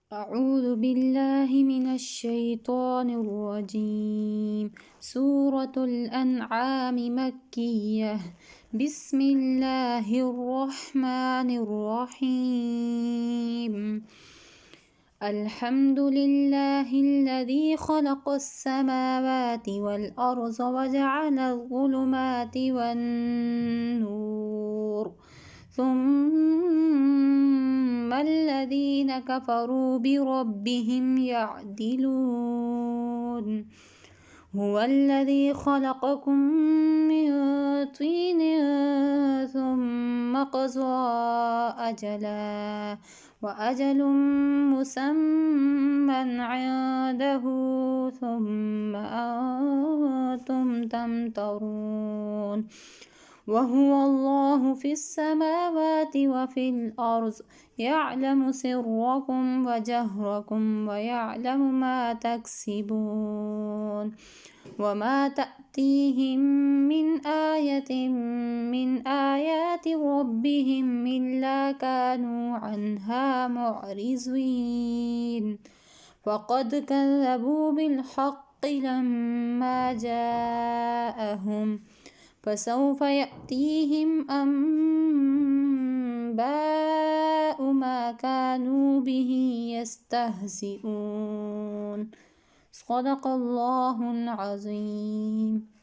أعوذ بالله من الشيطان الرجيم. سورة الأنعام مكية. بسم الله الرحمن الرحيم. الحمد لله الذي خلق السماوات والأرض وجعل الظلمات والنور ثم الذين كفروا بربهم يعدلون. هو الذي خلقكم من طين ثم قضى أجلا وأجل مسمى عنده ثم أنتم تمترون. وهو الله في السماوات وفي الأرض يعلم سركم وجهركم ويعلم ما تكسبون. وما تأتيهم من آية من آيات ربهم إلا كانوا عنها معرضين. فقد كذبوا بالحق لما جاءهم فسوف يأتيهم أنباء ما كانوا به يستهزئون. صدق الله العظيم.